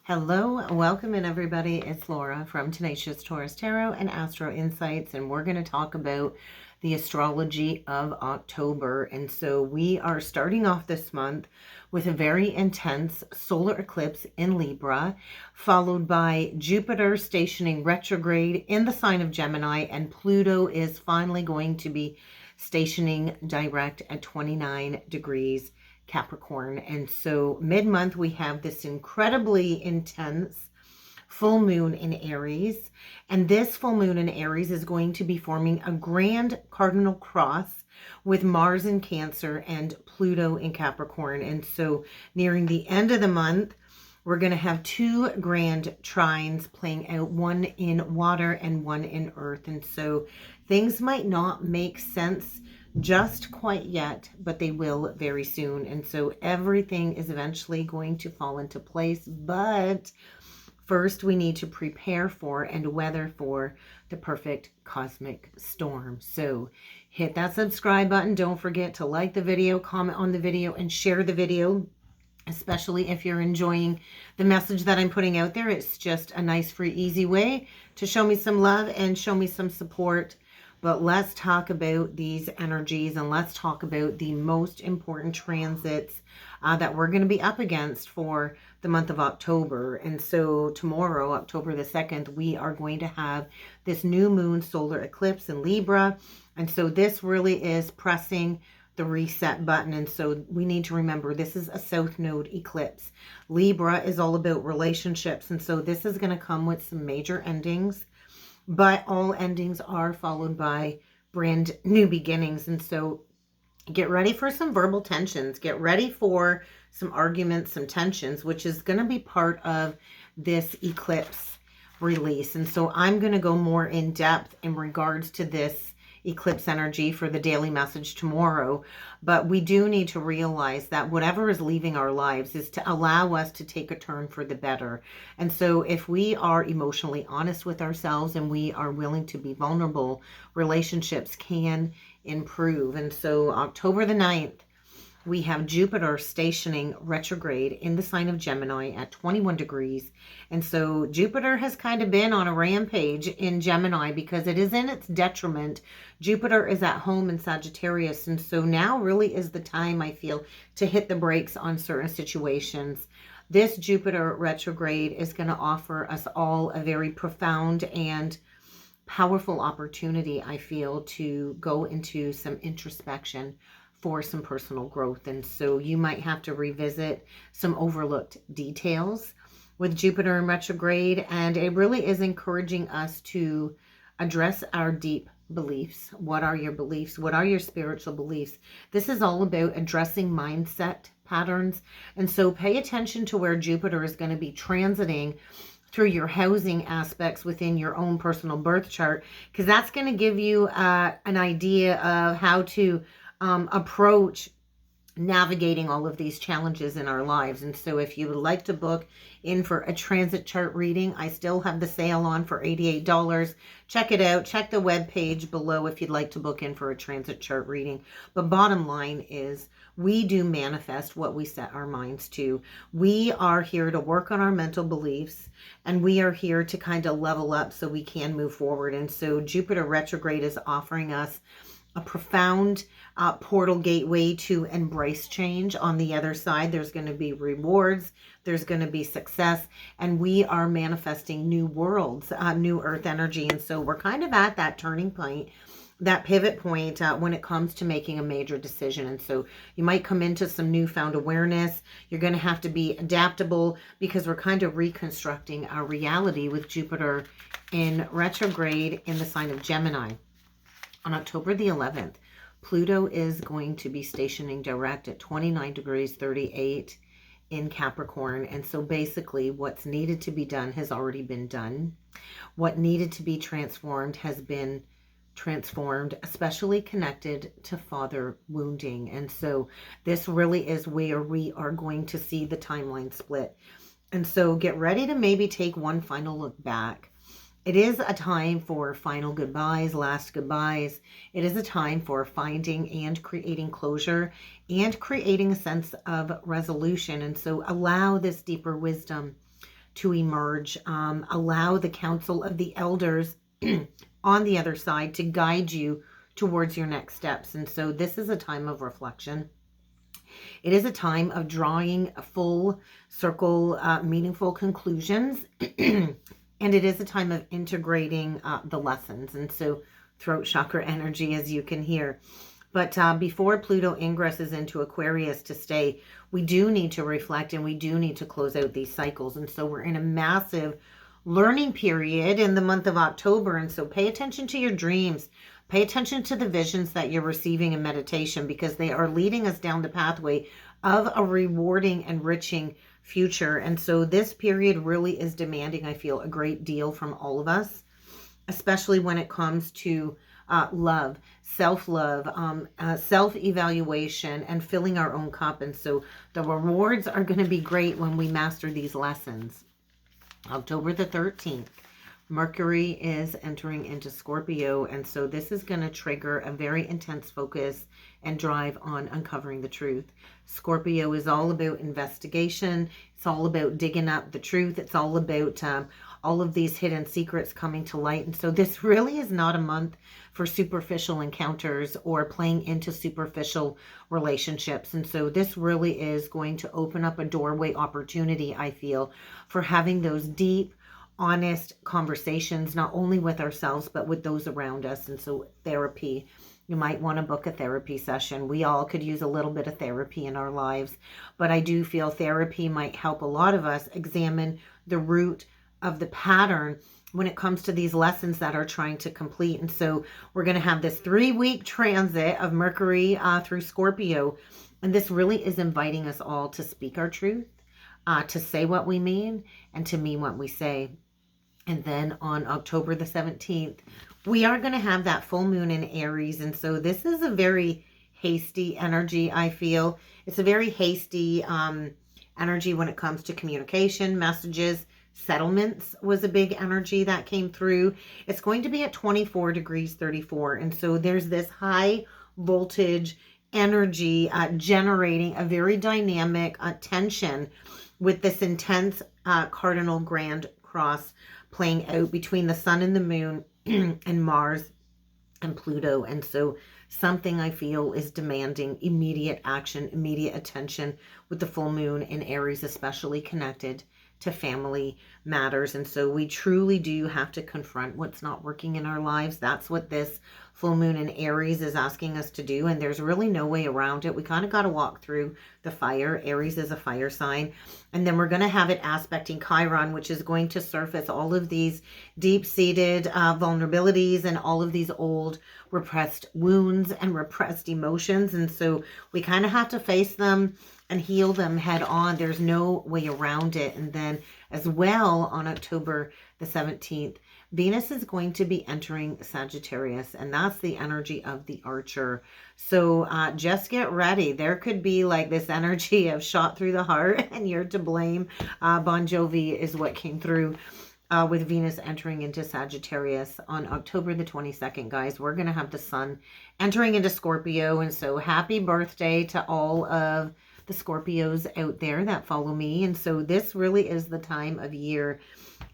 Hello, welcome in everybody. It's Laura from Tenacious Taurus Tarot and Astro Insights, and we're going to talk about the astrology of October. And so we are starting off this month with a very intense solar eclipse in Libra, followed by Jupiter stationing retrograde in the sign of Gemini, and Pluto is finally going to be stationing direct at 29 degrees Capricorn. And so mid-month we have this incredibly intense full moon in Aries, and this full moon in Aries is going to be forming a grand cardinal cross with Mars in Cancer and Pluto in Capricorn. And so nearing the end of the month, we're going to have two grand trines playing out, one in water and one in earth. And so things might not make sense just quite yet, but they will very soon. And so everything is eventually going to fall into place. But first, we need to prepare for and weather for the perfect cosmic storm. So hit that subscribe button. Don't forget to like the video, comment on the video, and share the video, especially if you're enjoying the message that I'm putting out there. It's just a nice, free, easy way to show me some love and show me some support. But let's talk about these energies, and let's talk about the most important transits that we're going to be up against for the month of October. And so tomorrow, October the 2nd, we are going to have this new moon solar eclipse in Libra. And so this really is pressing the reset button. And so we need to remember this is a south node eclipse. Libra is all about relationships. And so this is going to come with some major endings. But all endings are followed by brand new beginnings. And so get ready for some verbal tensions. Get ready for some arguments, some tensions, which is going to be part of this eclipse release. And so I'm going to go more in depth in regards to this eclipse energy for the daily message tomorrow. But we do need to realize that whatever is leaving our lives is to allow us to take a turn for the better. And so if we are emotionally honest with ourselves and we are willing to be vulnerable, relationships can improve. And so October the 9th, we have Jupiter stationing retrograde in the sign of Gemini at 21 degrees. And so Jupiter has kind of been on a rampage in Gemini because it is in its detriment. Jupiter is at home in Sagittarius. And so now really is the time, I feel, to hit the brakes on certain situations. This Jupiter retrograde is going to offer us all a very profound and powerful opportunity, I feel, to go into some introspection for some personal growth. And so you might have to revisit some overlooked details with Jupiter in retrograde. And it really is encouraging us to address our deep beliefs. What are your beliefs? What are your spiritual beliefs? This is all about addressing mindset patterns. And so pay attention to where Jupiter is going to be transiting through your housing aspects within your own personal birth chart, because that's going to give you an idea of how to approach navigating all of these challenges in our lives. And so if you would like to book in for a transit chart reading, I still have the sale on for $88. Check it out. Check the webpage below if you'd like to book in for a transit chart reading. But bottom line is we do manifest what we set our minds to. We are here to work on our mental beliefs, and we are here to kind of level up so we can move forward. And so Jupiter retrograde is offering us a profound portal gateway to embrace change. On the other side, there's going to be rewards, there's going to be success, and we are manifesting new worlds, new earth energy. And so we're kind of at that turning point, that pivot point when it comes to making a major decision. And so you might come into some newfound awareness. You're going to have to be adaptable because we're kind of reconstructing our reality with Jupiter in retrograde in the sign of Gemini. On October the 11th, Pluto is going to be stationing direct at 29 degrees 38 in Capricorn. And so basically what's needed to be done has already been done. What needed to be transformed has been transformed, especially connected to father wounding. And so this really is where we are going to see the timeline split. And so get ready to maybe take one final look back. It is a time for final goodbyes, last goodbyes. It is a time for finding and creating closure and creating a sense of resolution. And so allow this deeper wisdom to emerge. Allow the counsel of the elders on the other side to guide you towards your next steps. And so this is a time of reflection. It is a time of drawing a full circle, meaningful conclusions. And it is a time of integrating the lessons. And so throat chakra energy, as you can hear. But before Pluto ingresses into Aquarius to stay, we do need to reflect and we do need to close out these cycles. And so we're in a massive learning period in the month of October. And so pay attention to your dreams. Pay attention to the visions that you're receiving in meditation, because they are leading us down the pathway of a rewarding, enriching future. And so this period really is demanding, I feel, a great deal from all of us, especially when it comes to love, self-love, self-evaluation, and filling our own cup. And so the rewards are going to be great when we master these lessons. October the 13th. Mercury is entering into Scorpio, and so this is going to trigger a very intense focus and drive on uncovering the truth. Scorpio is all about investigation. It's all about digging up the truth. It's all about all of these hidden secrets coming to light. And so this really is not a month for superficial encounters or playing into superficial relationships. And so this really is going to open up a doorway opportunity, I feel, for having those deep, honest conversations, not only with ourselves, but with those around us. And so therapy, you might want to book a therapy session. We all could use a little bit of therapy in our lives, but I do feel therapy might help a lot of us examine the root of the pattern when it comes to these lessons that are trying to complete. And so we're going to have this 3-week transit of Mercury through Scorpio. And this really is inviting us all to speak our truth, to say what we mean, and to mean what we say. And then on October the 17th, we are going to have that full moon in Aries. And so this is a very hasty energy, I feel. It's a very hasty energy when it comes to communication, messages. Settlements was a big energy that came through. It's going to be at 24 degrees 34. And so there's this high voltage energy generating a very dynamic tension with this intense cardinal grand cross playing out between the sun and the moon and Mars and Pluto. And so something I feel is demanding immediate action, immediate attention with the full moon in Aries, especially connected to family matters. And so we truly do have to confront what's not working in our lives. That's what this full moon in Aries is asking us to do. And there's really no way around it. We kind of got to walk through the fire. Aries is a fire sign. And then we're going to have it aspecting Chiron, which is going to surface all of these deep-seated vulnerabilities and all of these old repressed wounds and repressed emotions. And so we kind of have to face them and heal them head on. There's no way around it. And then as well on October the 17th, Venus is going to be entering Sagittarius, and that's the energy of the Archer. So just get ready. There could be like this energy of shot through the heart and you're to blame. Bon Jovi is what came through with Venus entering into Sagittarius on October the 22nd, guys. We're going to have the sun entering into Scorpio. And so happy birthday to all of the Scorpios out there that follow me. And so this really is the time of year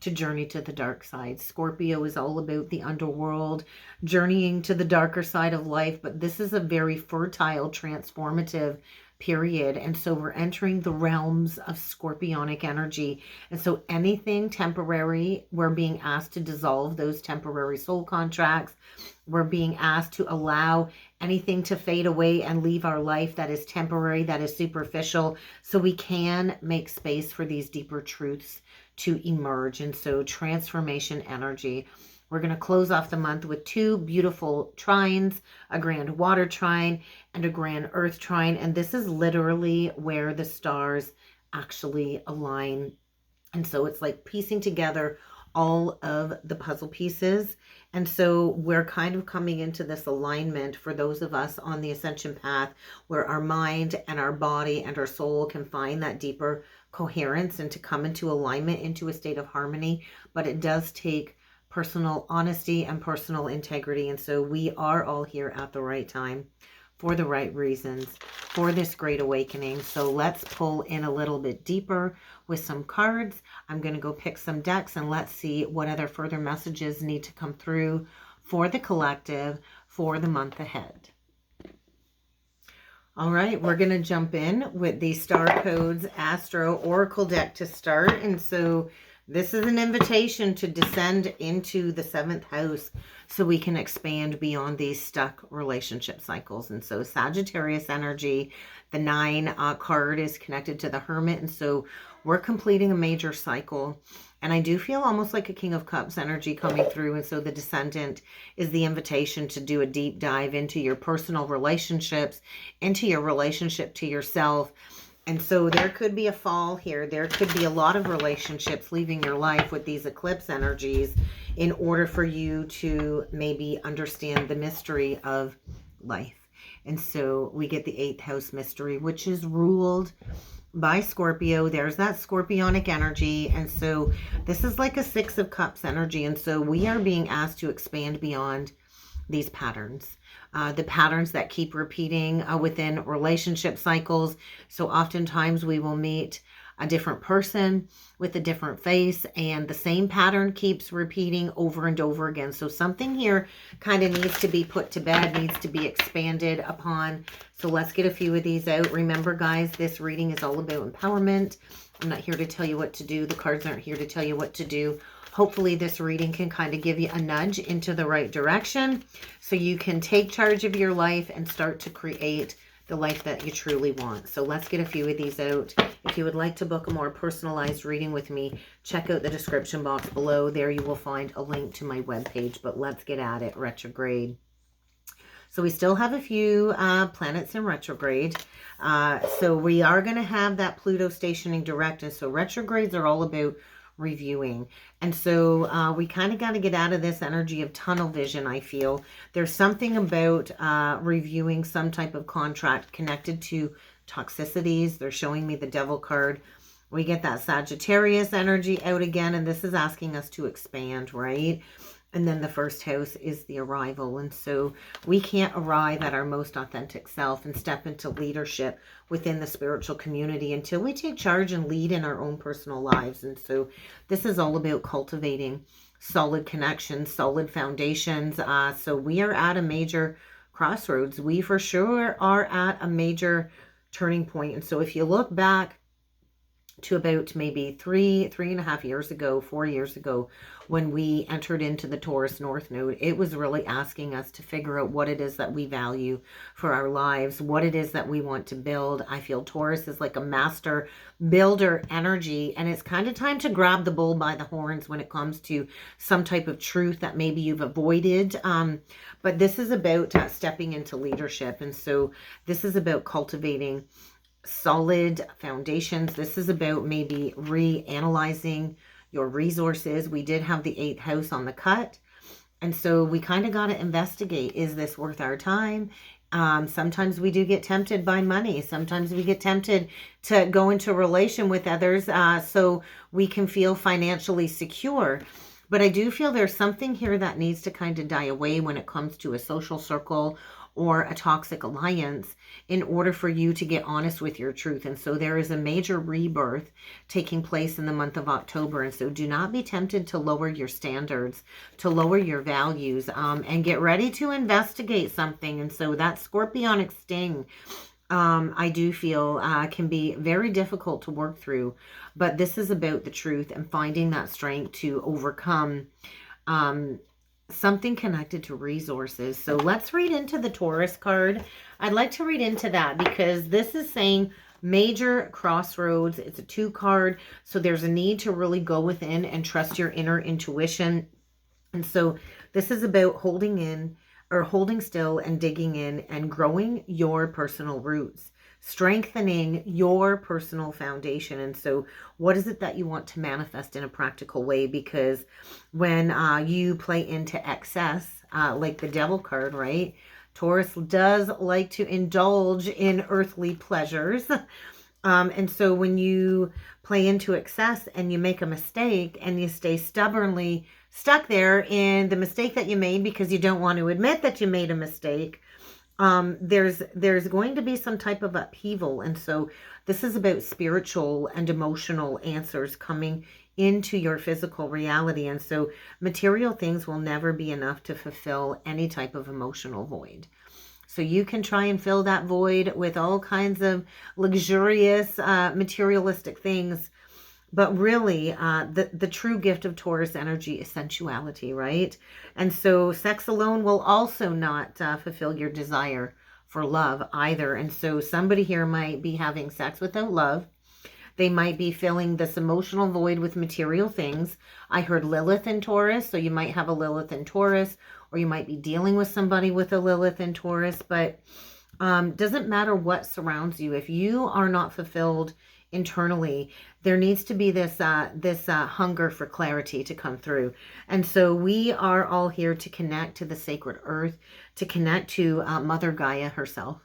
to journey to the dark side. Scorpio is all about the underworld, journeying to the darker side of life, but this is a very fertile, transformative period. And so we're entering the realms of scorpionic energy. And so anything temporary, we're being asked to dissolve those temporary soul contracts. We're being asked to allow anything to fade away and leave our life that is temporary, that is superficial, so we can make space for these deeper truths to emerge. And so transformation energy. We're going to close off the month with 2 beautiful trines, a grand water trine and a grand earth trine. And this is literally where the stars actually align. And so it's like piecing together all of the puzzle pieces. And so we're kind of coming into this alignment for those of us on the ascension path where our mind and our body and our soul can find that deeper coherence and to come into alignment, into a state of harmony. But it does take personal honesty and personal integrity. And so we are all here at the right time. for the right reasons, for this great awakening. So let's pull in a little bit deeper with some cards. I'm going to go pick some decks and let's see what other further messages need to come through for the collective for the month ahead. All right, we're going to jump in with the Star Codes Astro Oracle deck to start. And so this is an invitation to descend into the 7th house so we can expand beyond these stuck relationship cycles. And so Sagittarius energy, the 9 card is connected to the Hermit. And so we're completing a major cycle. And I do feel almost like a King of Cups energy coming through. And so the Descendant is the invitation to do a deep dive into your personal relationships, into your relationship to yourself. And so there could be a fall here. There could be a lot of relationships leaving your life with these eclipse energies in order for you to maybe understand the mystery of life. And so we get the 8th house mystery, which is ruled by Scorpio. There's that scorpionic energy. And so this is like a 6 of Cups energy. And so we are being asked to expand beyond these patterns, the patterns that keep repeating within relationship cycles. So oftentimes we will meet a different person with a different face, and the same pattern keeps repeating over and over again. So something here kind of needs to be put to bed, needs to be expanded upon. So let's get a few of these out. Remember, guys, this reading is all about empowerment. I'm not here to tell you what to do. The cards aren't here to tell you what to do. Hopefully this reading can kind of give you a nudge into the right direction so you can take charge of your life and start to create the life that you truly want. So let's get a few of these out. If you would like to book a more personalized reading with me, check out the description box below. There you will find a link to my webpage. But let's get at it. Retrograde. So we still have a few planets in retrograde. So we are going to have that Pluto stationing direct. And so retrogrades are all about reviewing. And so we kind of got to get out of this energy of tunnel vision, I feel. There's something about reviewing some type of contract connected to toxicities. They're showing me the Devil card. We get that Sagittarius energy out again, and this is asking us to expand, right? And then the 1st house is the arrival. And so we can't arrive at our most authentic self and step into leadership within the spiritual community until we take charge and lead in our own personal lives. And so this is all about cultivating solid connections, solid foundations. So we are at a major crossroads. We for sure are at a major turning point. And so if you look back to about maybe 3.5 years ago, 4 years ago, when we entered into the Taurus North Node, it was really asking us to figure out what it is that we value for our lives, what it is that we want to build. I feel Taurus is like a master builder energy, and it's kind of time to grab the bull by the horns when it comes to some type of truth that maybe you've avoided. But this is about stepping into leadership. And so this is about cultivating solid foundations. This is about maybe reanalyzing your resources. We did have the 8th house on the cut. And so we kind of got to investigate, is this worth our time? Sometimes we do get tempted by money. Sometimes we get tempted to go into a relation with others so we can feel financially secure. But I do feel there's something here that needs to kind of die away when it comes to a social circle or a toxic alliance in order for you to get honest with your truth. And so there is a major rebirth taking place in the month of October. And so do not be tempted to lower your standards, to lower your values, and get ready to investigate something. And so that scorpionic sting, I do feel can be very difficult to work through. But this is about the truth and finding that strength to overcome something connected to resources. So let's read into the Taurus card. I'd like to read into that because this is saying major crossroads. It's a 2 card. So there's a need to really go within and trust your inner intuition. And so this is about holding still and digging in and growing your personal roots, strengthening your personal foundation. And so what is it that you want to manifest in a practical way? Because when you play into excess, like the Devil card, right? Taurus does like to indulge in earthly pleasures. And so when you play into excess and you make a mistake and you stay stubbornly stuck there in the mistake that you made because you don't want to admit that you made a mistake, There's going to be some type of upheaval, and so this is about spiritual and emotional answers coming into your physical reality. And so material things will never be enough to fulfill any type of emotional void. So you can try and fill that void with all kinds of luxurious materialistic things, but really, the true gift of Taurus energy is sensuality, right? And so sex alone will also not fulfill your desire for love either. And so somebody here might be having sex without love. They might be filling this emotional void with material things. I heard Lilith in Taurus, so you might have a Lilith in Taurus, or you might be dealing with somebody with a Lilith in Taurus, but doesn't matter what surrounds you. If you are not fulfilled internally, there needs to be this hunger for clarity to come through. And so we are all here to connect to the sacred earth, to connect to Mother Gaia herself.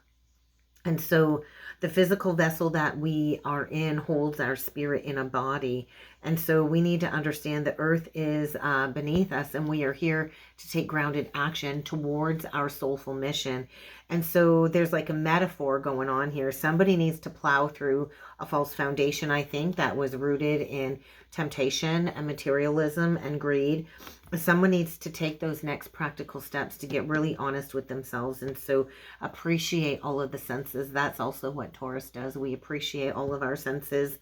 And so the physical vessel that we are in holds our spirit in a body. And so we need to understand the earth is beneath us, and we are here to take grounded action towards our soulful mission. And so there's like a metaphor going on here. Somebody needs to plow through a false foundation, I think, that was rooted in temptation and materialism and greed. Someone needs to take those next practical steps to get really honest with themselves. And so appreciate all of the senses. That's also what Taurus does. We appreciate all of our senses.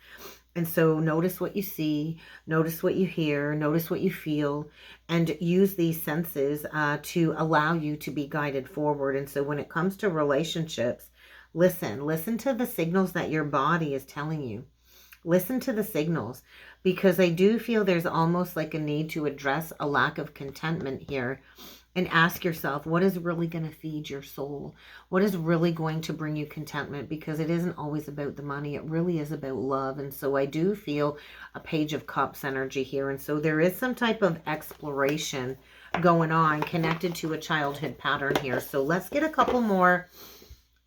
And so notice what you see, notice what you hear, notice what you feel, and use these senses to allow you to be guided forward. And so when it comes to relationships, listen to the signals that your body is telling you. Listen to the signals, because I do feel there's almost like a need to address a lack of contentment here and ask yourself, what is really going to feed your soul? What is really going to bring you contentment? Because it isn't always about the money. It really is about love. And so I do feel a Page of Cups energy here. And so there is some type of exploration going on connected to a childhood pattern here. So let's get a couple more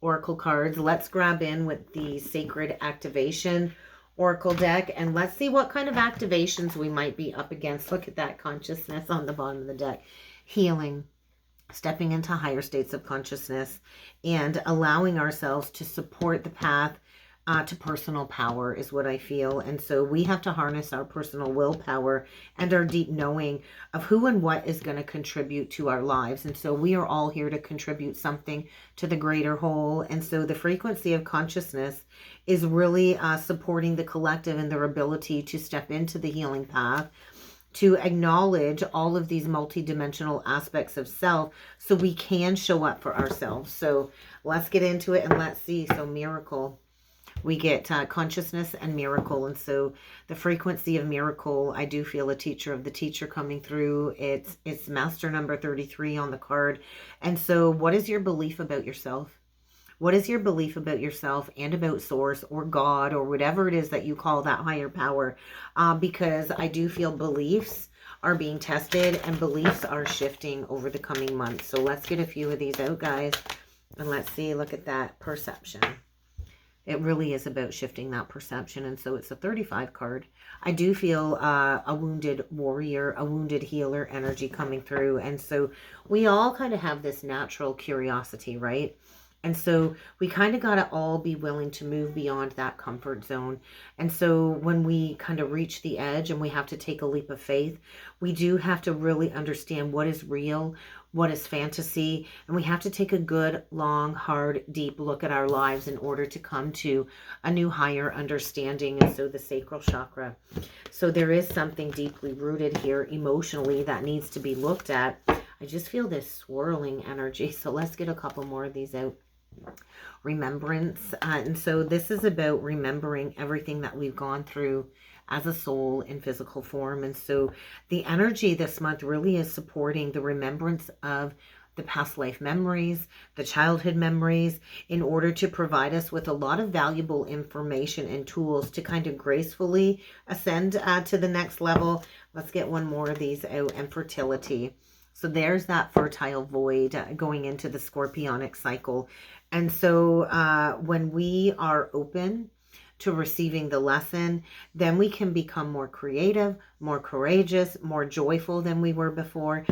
oracle cards. Let's grab in with the Sacred Activation Oracle deck, and let's see what kind of activations we might be up against. Look at that consciousness on the bottom of the deck. Healing, stepping into higher states of consciousness, and allowing ourselves to support the path to personal power is what I feel. And so we have to harness our personal willpower and our deep knowing of who and what is going to contribute to our lives. And so we are all here to contribute something to the greater whole. And so the frequency of consciousness is really supporting the collective and their ability to step into the healing path, to acknowledge all of these multidimensional aspects of self so we can show up for ourselves. So let's get into it and let's see. So miracle. We get consciousness and miracle. And so the frequency of miracle, I do feel a teacher of the teacher coming through. It's master number 33 on the card. And so what is your belief about yourself? What is your belief about yourself and about source or God or whatever it is that you call that higher power? Because I do feel beliefs are being tested and beliefs are shifting over the coming months. So let's get a few of these out, guys. And let's see, look at that perception. It really is about shifting that perception. And so it's a 35 card. I do feel a wounded warrior, a wounded healer energy coming through. And so we all kind of have this natural curiosity, right? And so we kind of got to all be willing to move beyond that comfort zone. And so when we kind of reach the edge and we have to take a leap of faith, we do have to really understand what is real, what is fantasy, and we have to take a good, long, hard, deep look at our lives in order to come to a new higher understanding. And so the sacral chakra. So there is something deeply rooted here emotionally that needs to be looked at. I just feel this swirling energy. So let's get a couple more of these out. Remembrance. And so this is about remembering everything that we've gone through as a soul in physical form. And so the energy this month really is supporting the remembrance of the past life memories, the childhood memories, in order to provide us with a lot of valuable information and tools to kind of gracefully ascend to the next level. Let's get one more of these out. And fertility. So there's that fertile void going into the scorpionic cycle. And so when we are open to receiving the lesson, then we can become more creative, more courageous, more joyful than we were before.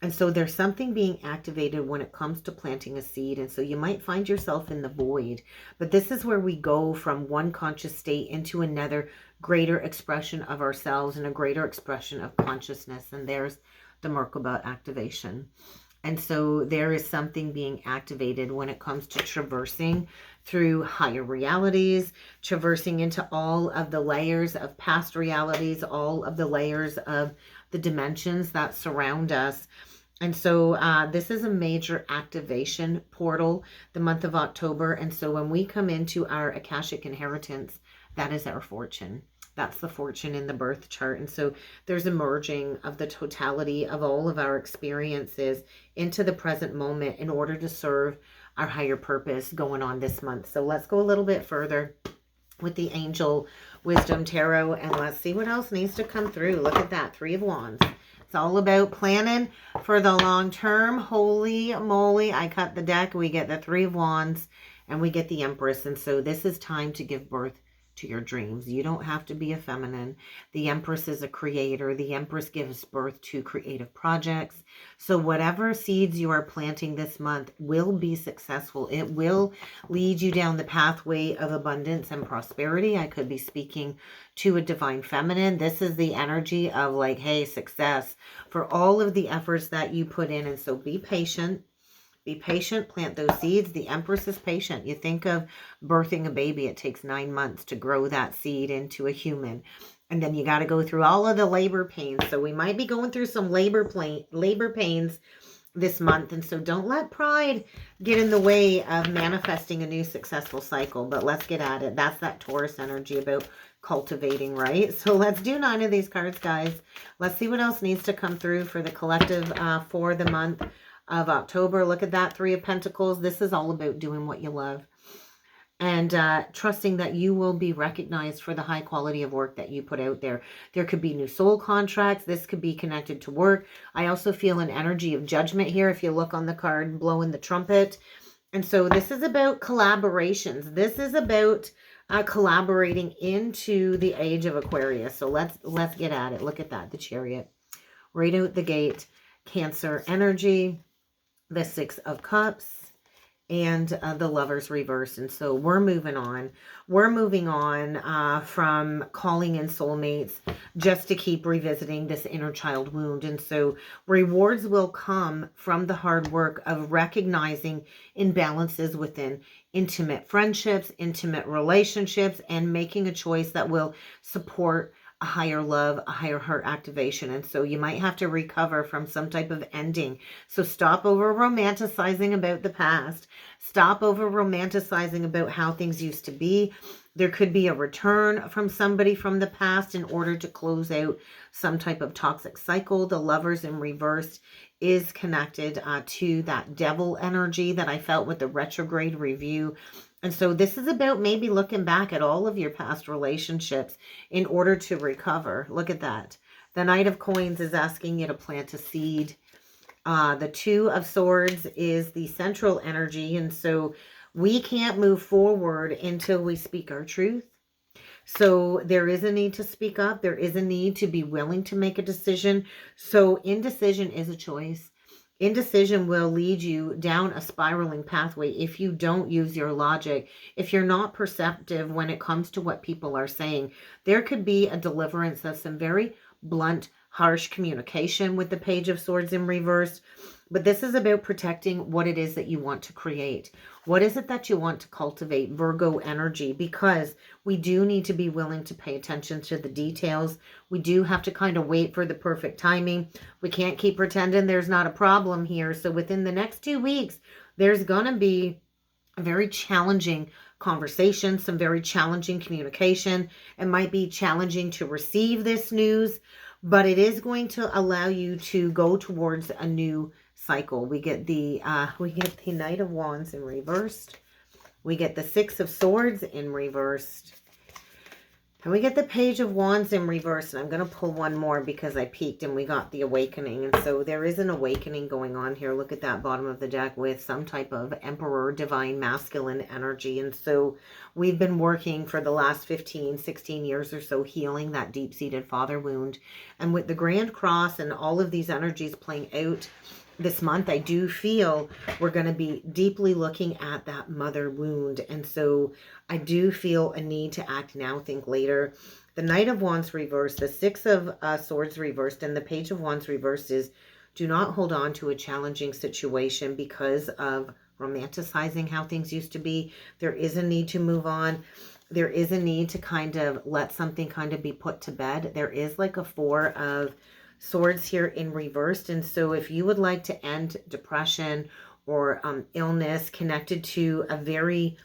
And so there's something being activated when it comes to planting a seed. And so you might find yourself in the void. But this is where we go from one conscious state into another greater expression of ourselves and a greater expression of consciousness. And there's the Merkaba activation. And so there is something being activated when it comes to traversing through higher realities, traversing into all of the layers of past realities, all of the layers of the dimensions that surround us. And so this is a major activation portal, the month of October. And so when we come into our Akashic inheritance, that is our fortune. That's the fortune in the birth chart. And so there's a merging of the totality of all of our experiences into the present moment in order to serve our higher purpose going on this month. So let's go a little bit further with the Angel Wisdom Tarot, and let's see what else needs to come through. Look at that, 3 of Wands. It's all about planning for the long term. Holy moly, I cut the deck. We get the 3 of Wands and we get the Empress. And so this is time to give birth to your dreams. You don't have to be a feminine. The Empress is a creator. The Empress gives birth to creative projects. So whatever seeds you are planting this month will be successful. It will lead you down the pathway of abundance and prosperity. I could be speaking to a divine feminine. This is the energy of like, hey, success for all of the efforts that you put in. And so be patient. Be patient, plant those seeds. The Empress is patient. You think of birthing a baby. It takes 9 months to grow that seed into a human. And then you got to go through all of the labor pains. So we might be going through some labor pains this month. And so don't let pride get in the way of manifesting a new successful cycle. But let's get at it. That's that Taurus energy about cultivating, right? So let's do 9 of these cards, guys. Let's see what else needs to come through for the collective for the month of October. Look at that, 3 of Pentacles. This is all about doing what you love and trusting that you will be recognized for the high quality of work that you put out there. There could be new soul contracts. This could be connected to work. I also feel an energy of judgment here if you look on the card blowing the trumpet. And so this is about collaborations. This is about collaborating into the age of Aquarius. So let's get at it. Look at that, the Chariot. Right out the gate, Cancer energy. The 6 of Cups, and the Lovers reverse. And so we're moving on. We're moving on from calling in soulmates just to keep revisiting this inner child wound. And so rewards will come from the hard work of recognizing imbalances within intimate friendships, intimate relationships, and making a choice that will support a higher love, a higher heart activation. And so you might have to recover from some type of ending. So stop over romanticizing about the past. Stop over romanticizing about how things used to be. There could be a return from somebody from the past in order to close out some type of toxic cycle. The Lovers in reverse is connected to that devil energy that I felt with the retrograde review. And so this is about maybe looking back at all of your past relationships in order to recover. Look at that. The Knight of Coins is asking you to plant a seed. The 2 of Swords is the central energy. And so we can't move forward until we speak our truth. So there is a need to speak up. There is a need to be willing to make a decision. So indecision is a choice. Indecision will lead you down a spiraling pathway if you don't use your logic, if you're not perceptive when it comes to what people are saying. There could be a deliverance of some very blunt, harsh communication with the Page of Swords in reverse. But this is about protecting what it is that you want to create. What is it that you want to cultivate? Virgo energy, because we do need to be willing to pay attention to the details. We do have to kind of wait for the perfect timing. We can't keep pretending there's not a problem here. So within the next 2 weeks, there's going to be a very challenging conversation, some very challenging communication. It might be challenging to receive this news, but it is going to allow you to go towards a new cycle. We get the Knight of Wands in reversed. We get the 6 of Swords in reversed. And we get the Page of Wands in reverse. And I'm going to pull one more because I peeked and we got the Awakening. And so there is an awakening going on here. Look at that bottom of the deck with some type of Emperor, divine masculine energy. And so we've been working for the last 15, 16 years or so healing that deep-seated father wound. And with the Grand Cross and all of these energies playing out this month, I do feel we're going to be deeply looking at that mother wound. And so I do feel a need to act now, think later. The Knight of Wands reversed, the Six of Swords reversed, and the Page of Wands reversed is do not hold on to a challenging situation because of romanticizing how things used to be. There is a need to move on. There is a need to kind of let something kind of be put to bed. There is like a Four of Swords here in reversed. And so if you would like to end depression or illness connected to a very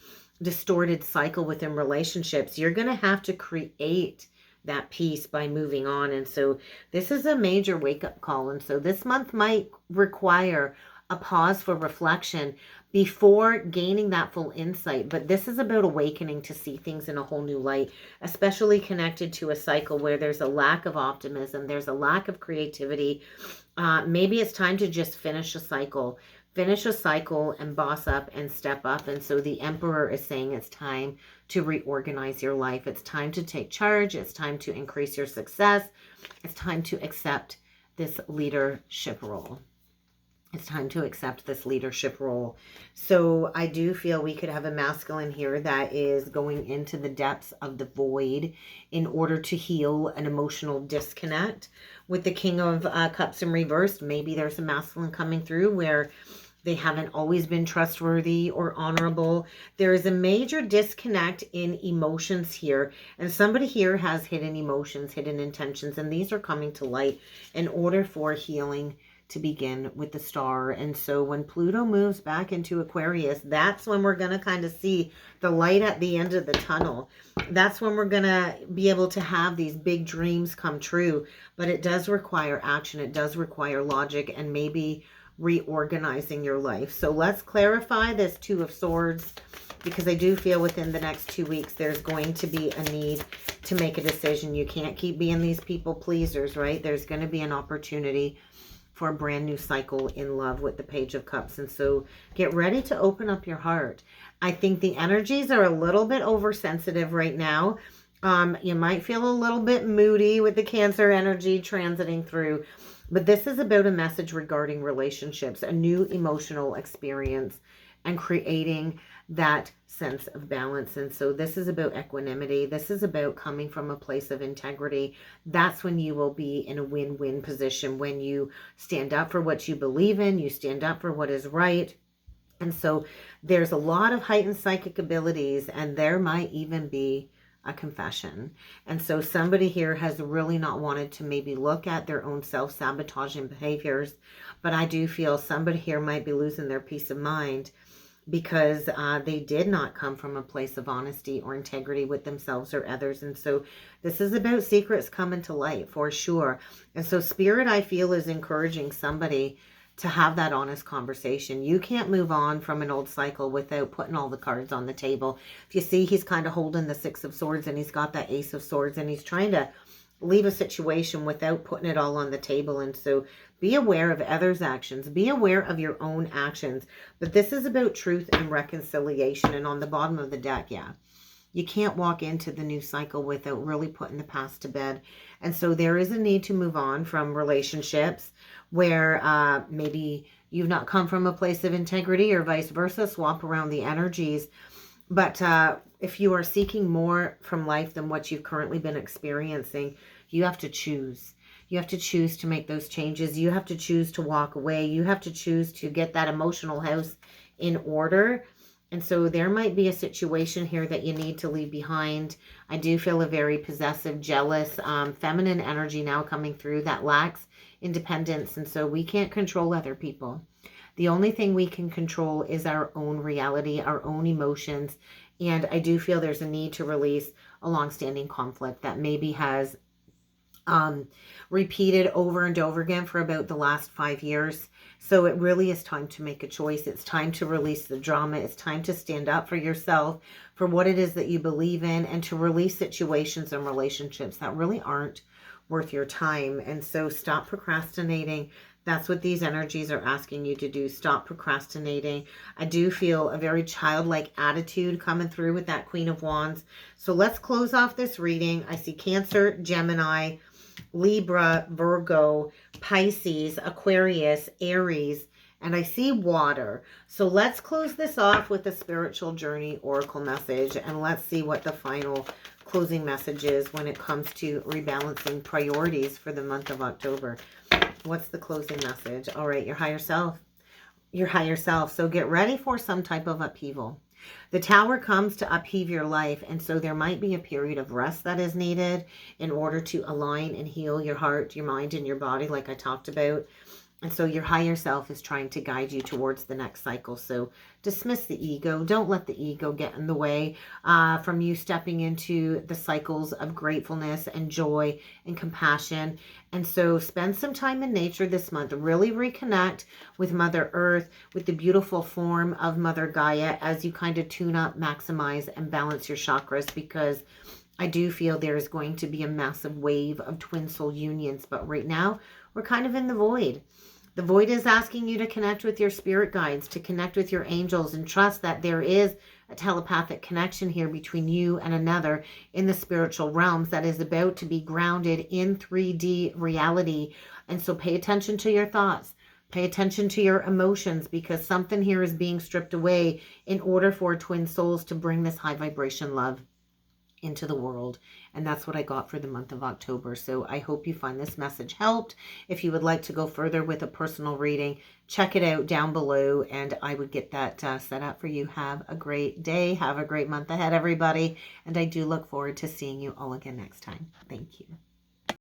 distorted cycle within relationships, you're going to have to create that peace by moving on. And so this is a major wake-up call. And so this month might require a pause for reflection before gaining that full insight. But this is about awakening to see things in a whole new light, especially connected to a cycle where there's a lack of optimism, there's a lack of creativity. Maybe it's time to just finish a cycle and boss up and step up. And so the Emperor is saying it's time to reorganize your life. It's time to take charge. It's time to increase your success. It's time to accept this leadership role. It's time to accept this leadership role. So I do feel we could have a masculine here that is going into the depths of the void in order to heal an emotional disconnect. With the King of Cups in reverse, maybe there's a masculine coming through where they haven't always been trustworthy or honorable. There is a major disconnect in emotions here. And somebody here has hidden emotions, hidden intentions, and these are coming to light in order for healing to begin with the Star. And so when Pluto moves back into Aquarius, that's when we're going to kind of see the light at the end of the tunnel. That's when we're going to be able to have these big dreams come true. But it does require action. It does require logic and maybe reorganizing your life. So let's clarify this Two of Swords, because I do feel within the next 2 weeks there's going to be a need to make a decision. You can't keep being these people pleasers, right? There's going to be an opportunity for a brand new cycle in love with the Page of Cups. And so get ready to open up your heart. I think the energies are a little bit oversensitive right now. You might feel a little bit moody with the Cancer energy transiting through. But this is about a message regarding relationships, a new emotional experience, and creating that sense of balance. And so this is about equanimity. This is about coming from a place of integrity. That's when you will be in a win-win position, when you stand up for what you believe in, you stand up for what is right. And so there's a lot of heightened psychic abilities, and there might even be a confession. And so somebody here has really not wanted to maybe look at their own self-sabotaging behaviors. But I do feel somebody here might be losing their peace of mind because they did not come from a place of honesty or integrity with themselves or others. And so this is about secrets coming to light for sure. And so Spirit, I feel, is encouraging somebody to have that honest conversation. You can't move on from an old cycle without putting all the cards on the table. If you see, he's kind of holding the Six of Swords and he's got that Ace of Swords and he's trying to leave a situation without putting it all on the table. And so be aware of others' actions. Be aware of your own actions. But this is about truth and reconciliation. And on the bottom of the deck, yeah, you can't walk into the new cycle without really putting the past to bed. And so there is a need to move on from relationships where maybe you've not come from a place of integrity or vice versa. Swap around the energies. But if you are seeking more from life than what you've currently been experiencing, you have to choose. You have to choose to make those changes. You have to choose to walk away. You have to choose to get that emotional house in order. And so there might be a situation here that you need to leave behind. I do feel a very possessive, jealous, feminine energy now coming through that lacks independence. And so we can't control other people. The only thing we can control is our own reality, our own emotions. And I do feel there's a need to release a long-standing conflict that maybe has repeated over and over again for about the last 5 years. So it really is time to make a choice. It's time to release the drama. It's time to stand up for yourself, for what it is that you believe in, and to release situations and relationships that really aren't worth your time. And so stop procrastinating. That's what these energies are asking you to do. Stop procrastinating. I do feel a very childlike attitude coming through with that Queen of Wands. So let's close off this reading. I see Cancer, Gemini, Libra, Virgo, Pisces, Aquarius, Aries, and I see water. So let's close this off with the Spiritual Journey Oracle message, and let's see what the final closing message is when it comes to rebalancing priorities for the month of October. What's the closing message? All right, your higher self. Your higher self. So get ready for some type of upheaval. The Tower comes to upheave your life, and so there might be a period of rest that is needed in order to align and heal your heart, your mind, and your body, like I talked about. And so your higher self is trying to guide you towards the next cycle. So dismiss the ego. Don't let the ego get in the way from you stepping into the cycles of gratefulness and joy and compassion. And so spend some time in nature this month. Really reconnect with Mother Earth, with the beautiful form of Mother Gaia as you kind of tune up, maximize, and balance your chakras, because I do feel there is going to be a massive wave of twin soul unions. But right now, we're kind of in the void. The void is asking you to connect with your spirit guides, to connect with your angels, and trust that there is a telepathic connection here between you and another in the spiritual realms that is about to be grounded in 3D reality. And so pay attention to your thoughts. Pay attention to your emotions, because something here is being stripped away in order for twin souls to bring this high vibration love into the world. And that's what I got for the month of October. So I hope you find this message helped. If you would like to go further with a personal reading, check it out down below, and I would get that set up for you. Have a great day. Have a great month ahead, everybody. And I do look forward to seeing you all again next time. Thank you.